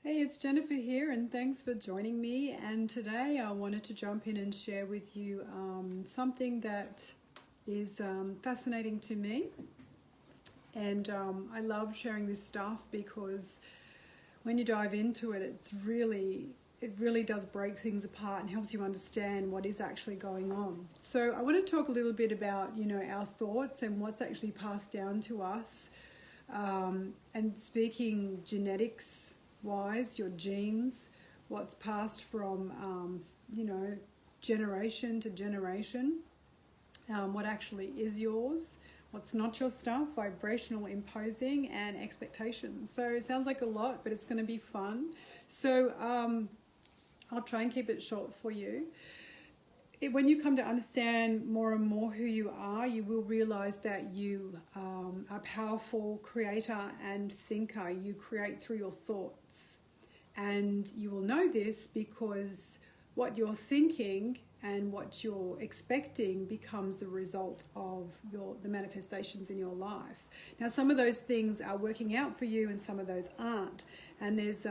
Hey, it's Jennifer here, and thanks for joining me. And today I wanted to jump in and share with you something that is fascinating to me. And I love sharing this stuff because when you dive into it, it really does break things apart and helps you understand what is actually going on. So I want to talk a little bit about, our thoughts and what's actually passed down to us. And speaking genetics wise, your genes, what's passed from, generation to generation, what actually is yours, what's not your stuff, vibrational imposing, and expectations. So it sounds like a lot, but it's going to be fun. So I'll try and keep it short for you. When you come to understand more and more who you are, you will realize that you are a powerful creator and thinker. You create through your thoughts. And you will know this because what you're thinking and what you're expecting becomes the result of the manifestations in your life. Now, some of those things are working out for you and some of those aren't. And there's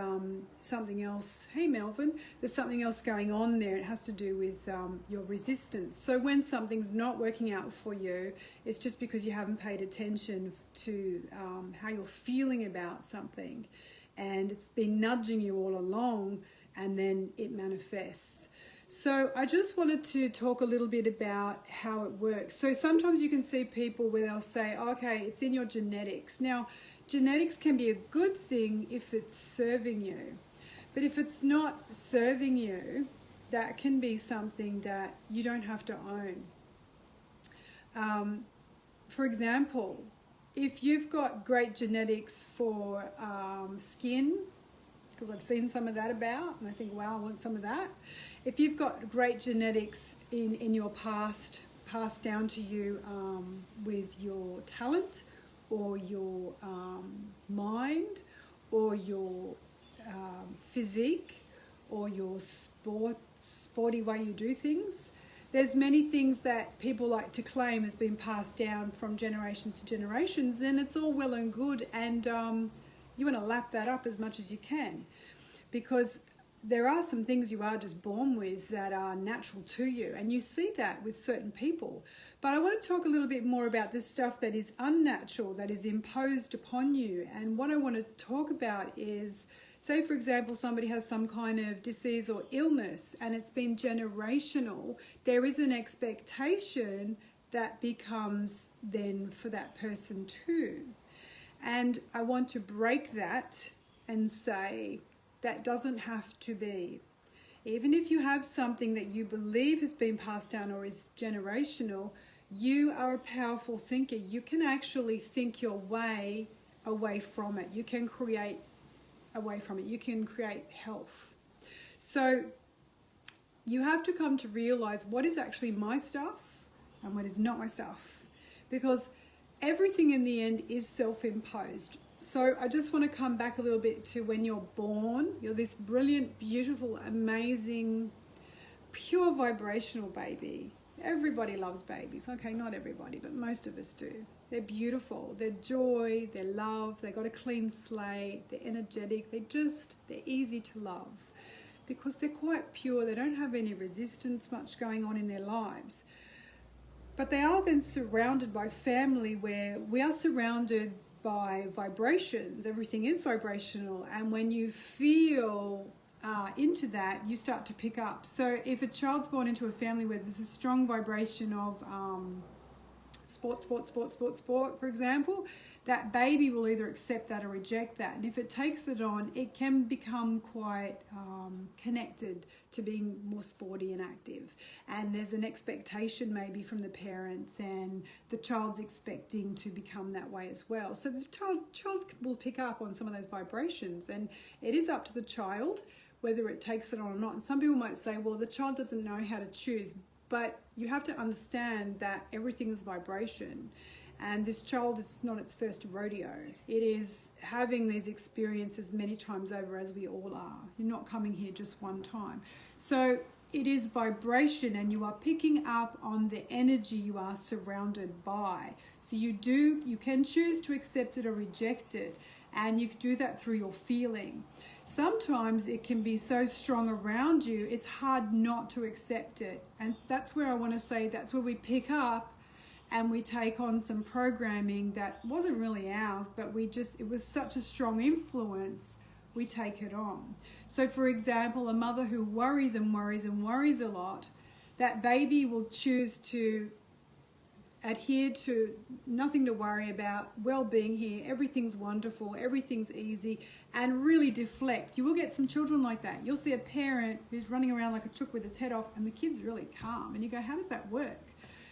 something else. Hey, Melvin, there's something else going on there. It has to do with your resistance. So when something's not working out for you, it's just because you haven't paid attention to how you're feeling about something. And it's been nudging you all along, and then it manifests. So I just wanted to talk a little bit about how it works. So sometimes you can see people where they'll say, okay, it's in your genetics. Now, genetics can be a good thing if it's serving you. But if it's not serving you, that can be something that you don't have to own. For example, if you've got great genetics for skin, because I've seen some of that about, and I think, wow, I want some of that. If you've got great genetics in your past, passed down to you with your talent or your mind or your physique or your sporty way you do things, there's many things that people like to claim has been passed down from generations to generations, and it's all well and good, and you want to lap that up as much as you can, because there are some things you are just born with that are natural to you, and you see that with certain people. But I want to talk a little bit more about this stuff that is unnatural, that is imposed upon you. And what I want to talk about is, say for example, somebody has some kind of disease or illness and it's been generational, there is an expectation that becomes then for that person too. And I want to break that and say, that doesn't have to be. Even if you have something that you believe has been passed down or is generational, you are a powerful thinker. You can actually think your way away from it. You can create away from it. You can create health. So you have to come to realize what is actually my stuff and what is not my stuff. Because everything in the end is self-imposed. So I just want to come back a little bit to when you're born. You're this brilliant, beautiful, amazing, pure vibrational baby. Everybody loves babies. Okay, not everybody, but most of us do. They're beautiful. They're joy, they're love, they've got a clean slate, they're energetic, they're easy to love because they're quite pure. They don't have any resistance much going on in their lives. But they are then surrounded by family where we are surrounded by vibrations. Everything is vibrational, and when you feel into that, you start to pick up. So if a child's born into a family where there's a strong vibration of sport, for example, that baby will either accept that or reject that. And if it takes it on, it can become quite connected to being more sporty and active. And there's an expectation maybe from the parents, and the child's expecting to become that way as well. So the child will pick up on some of those vibrations, and it is up to the child whether it takes it on or not. And some people might say, well, the child doesn't know how to choose. But you have to understand that everything is vibration. And this child is not its first rodeo. It is having these experiences many times over, as we all are. You're not coming here just one time. So it is vibration, and you are picking up on the energy you are surrounded by. So you can choose to accept it or reject it. And you can do that through your feeling. sometimes it can be so strong around you, it's hard not to accept it. And that's where I want to say that's where we pick up and we take on some programming that wasn't really ours, but it was such a strong influence, we take it on. So for example, a mother who worries and worries and worries a lot, that baby will choose to adhere to nothing to worry about, well-being here, everything's wonderful, everything's easy, and really deflect. You will get some children like that. You'll see a parent who's running around like a chook with its head off and the kid's really calm, and you go, how does that work?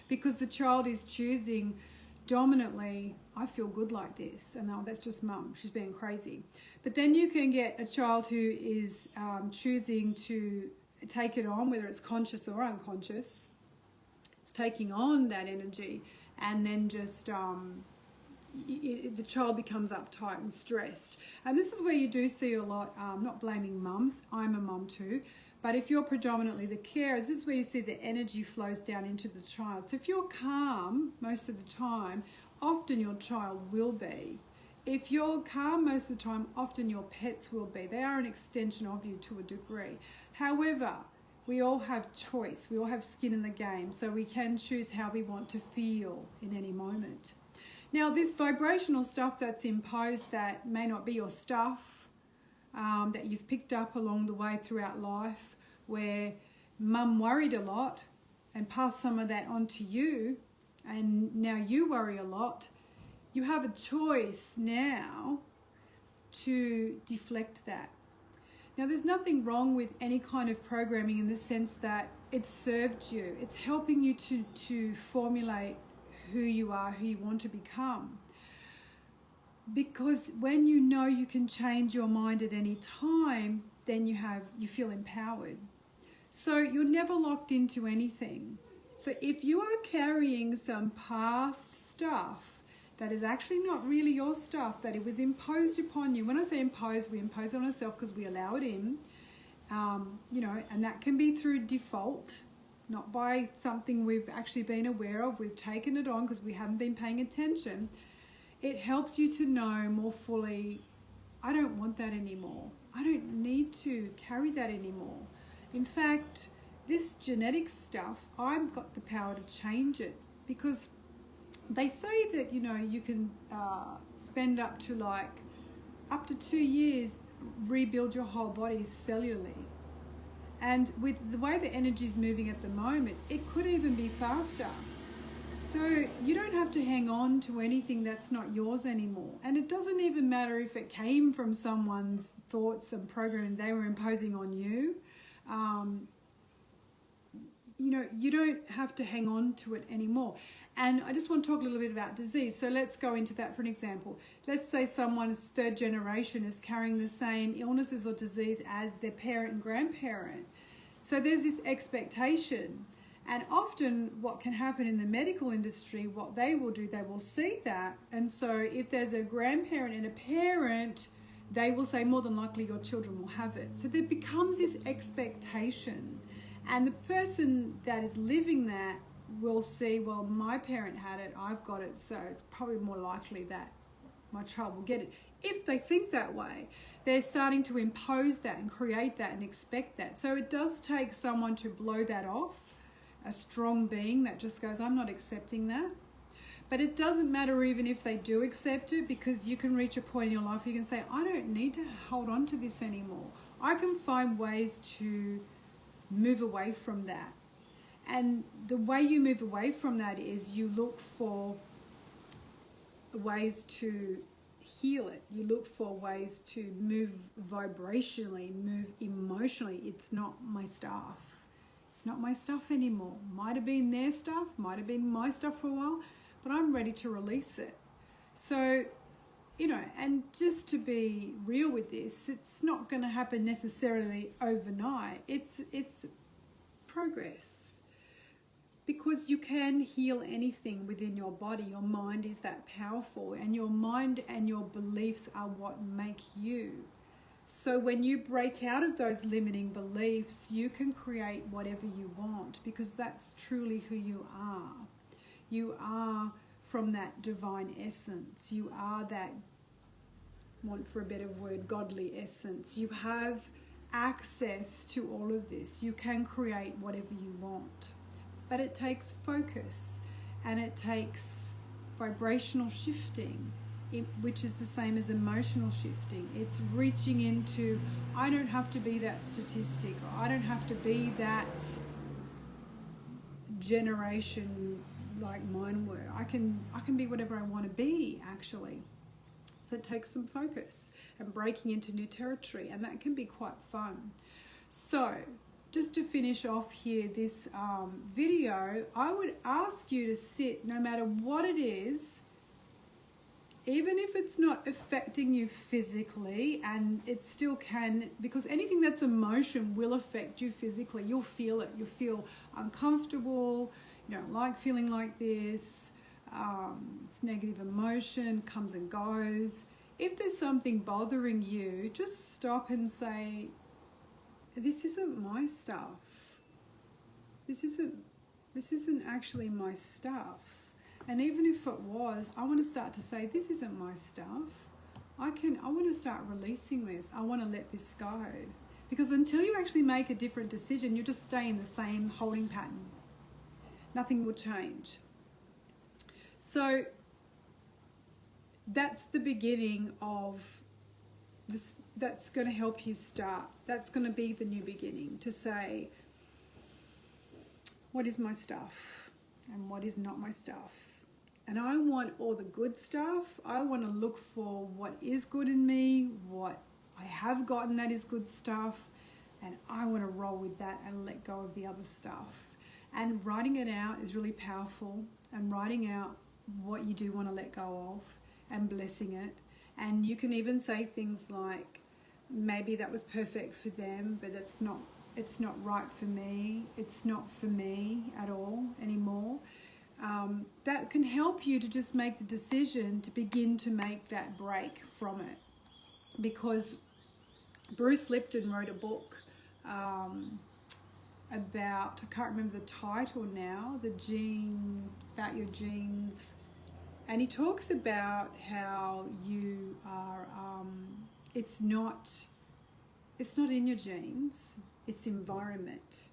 Because the child is choosing dominantly, I feel good like this, and oh, that's just mum, she's being crazy. But then you can get a child who is choosing to take it on, whether it's conscious or unconscious. It's taking on that energy, and then just the child becomes uptight and stressed. And this is where you do see a lot, not blaming mums, I'm a mum too, but if you're predominantly the carer, this is where you see the energy flows down into the child. So if you're calm most of the time, often your child will be. If you're calm most of the time, often your pets will be. They are an extension of you to a degree. However, we all have choice. We all have skin in the game, so we can choose how we want to feel in any moment. Now, this vibrational stuff that's imposed that may not be your stuff, that you've picked up along the way throughout life, where mum worried a lot and passed some of that on to you, and now you worry a lot, you have a choice now to deflect that. Now, there's nothing wrong with any kind of programming in the sense that it served you. It's helping you to formulate who you are, who you want to become. Because when you know you can change your mind at any time, then you feel empowered. So you're never locked into anything. So if you are carrying some past stuff that is actually not really your stuff, that it was imposed upon you. When I say imposed, we impose it on ourselves because we allow it in, and that can be through default, not by something we've actually been aware of. We've taken it on because we haven't been paying attention. It helps you to know more fully, I don't want that anymore. I don't need to carry that anymore. In fact, this genetic stuff, I've got the power to change it, because they say that, you can spend up to 2 years, rebuild your whole body cellularly. And with the way the energy is moving at the moment, it could even be faster. So you don't have to hang on to anything that's not yours anymore. And it doesn't even matter if it came from someone's thoughts and program they were imposing on you. You don't have to hang on to it anymore. And I just want to talk a little bit about disease. So let's go into that for an example. Let's say someone's third generation is carrying the same illnesses or disease as their parent and grandparent. So there's this expectation. And often what can happen in the medical industry, what they will do, they will see that. And so if there's a grandparent and a parent, they will say more than likely your children will have it. So there becomes this expectation. And the person that is living that will see, well, my parent had it, I've got it, so it's probably more likely that my child will get it. If they think that way, they're starting to impose that and create that and expect that. So it does take someone to blow that off, a strong being that just goes, I'm not accepting that. But it doesn't matter even if they do accept it, because you can reach a point in your life you can say, I don't need to hold on to this anymore. I can find ways to move away from that. And the way you move away from that is you look for ways to heal it. You look for ways to move vibrationally, move emotionally. It's not my stuff. It's not my stuff anymore. Might have been their stuff, might have been my stuff for a while, but I'm ready to release it. So, and just to be real with this, it's not going to happen necessarily overnight. It's progress. Because you can heal anything within your body. Your mind is that powerful, and your mind and your beliefs are what make you. So when you break out of those limiting beliefs, you can create whatever you want, because that's truly who you are. You are from that divine essence. You are that want for a better word, godly essence. You have access to all of this. You can create whatever you want. But it takes focus, and it takes vibrational shifting, which is the same as emotional shifting. It's reaching into, I don't have to be that statistic, or I don't have to be that generation like mine were. I can be whatever I want to be, actually. So it takes some focus and breaking into new territory, and that can be quite fun. So just to finish off here this video, I would ask you to sit, no matter what it is, even if it's not affecting you physically, and it still can, because anything that's emotion will affect you physically. You'll feel it. You'll feel uncomfortable. You don't like feeling like this. It's negative emotion, comes and goes. If there's something bothering you, just stop and say, this isn't my stuff. This isn't actually my stuff. And even if it was, I want to start to say, this isn't my stuff. I want to start releasing this. I want to let this go. Because until you actually make a different decision, you just stay in the same holding pattern. Nothing will change. So that's the beginning of this. That's going to help you start. That's going to be the new beginning, to say, what is my stuff and what is not my stuff? And I want all the good stuff. I want to look for what is good in me, what I have gotten that is good stuff, and I want to roll with that and let go of the other stuff. And writing it out is really powerful, and writing out what you do want to let go of and blessing it. And you can even say things like, maybe that was perfect for them, but it's not right for me. It's not for me at all anymore. That can help you to just make the decision to begin to make that break from it. Because Bruce Lipton wrote a book about, I can't remember the title now, about your genes. And he talks about how you are, it's not in your genes, it's environment.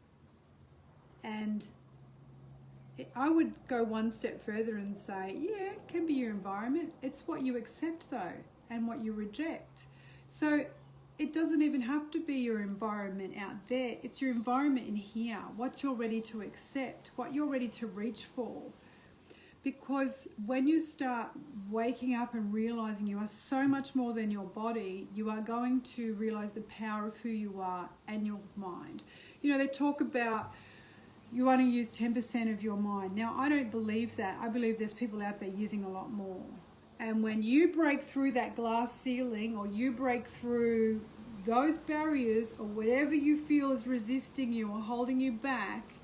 And I would go one step further and say, yeah, it can be your environment. It's what you accept though, and what you reject. So it doesn't even have to be your environment out there. It's your environment in here, what you're ready to accept, what you're ready to reach for. Because when you start waking up and realizing you are so much more than your body, you are going to realize the power of who you are and your mind. You know, they talk about you only use 10% of your mind. Now, I don't believe that. I believe there's people out there using a lot more. And when you break through that glass ceiling, or you break through those barriers, or whatever you feel is resisting you or holding you back,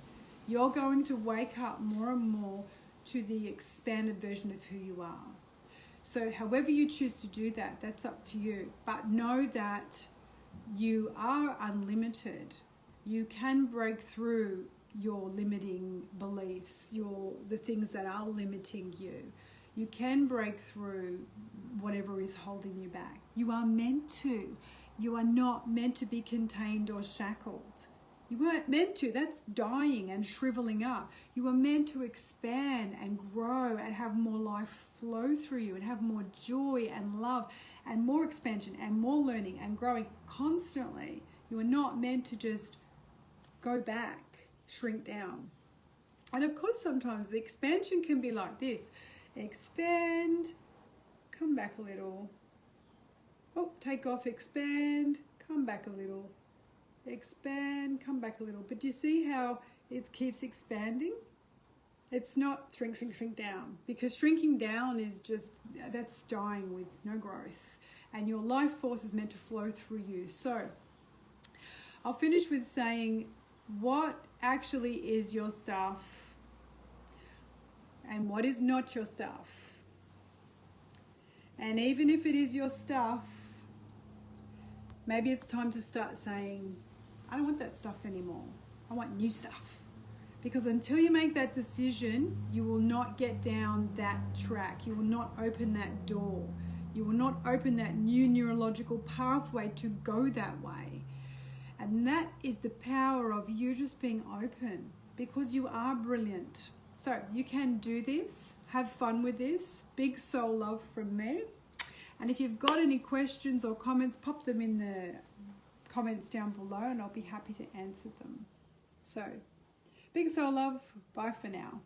you're going to wake up more and more to the expanded version of who you are. So however you choose to do that, that's up to you. But know that you are unlimited. You can break through your limiting beliefs, the things that are limiting you. You can break through whatever is holding you back. You are meant to. You are not meant to be contained or shackled. You weren't meant to. That's dying and shriveling up. You are meant to expand and grow and have more life flow through you, and have more joy and love and more expansion and more learning and growing constantly. You are not meant to just go back, shrink down. And of course, sometimes the expansion can be like this. Expand, come back a little. Oh, take off, expand, come back a little. Expand, come back a little. But do you see how it keeps expanding? It's not shrink down, because shrinking down is just, that's dying with no growth. And your life force is meant to flow through you. So I'll finish with saying, what actually is your stuff and what is not your stuff? And even if it is your stuff, maybe it's time to start saying, I don't want that stuff anymore. I want new stuff. Because until you make that decision, you will not get down that track. You will not open that door. You will not open that new neurological pathway to go that way. And that is the power of you just being open, because you are brilliant. So you can do this. Have fun with this. Big soul love from me. And if you've got any questions or comments, pop them in the comments down below and I'll be happy to answer them. So, big soul love. Bye for now.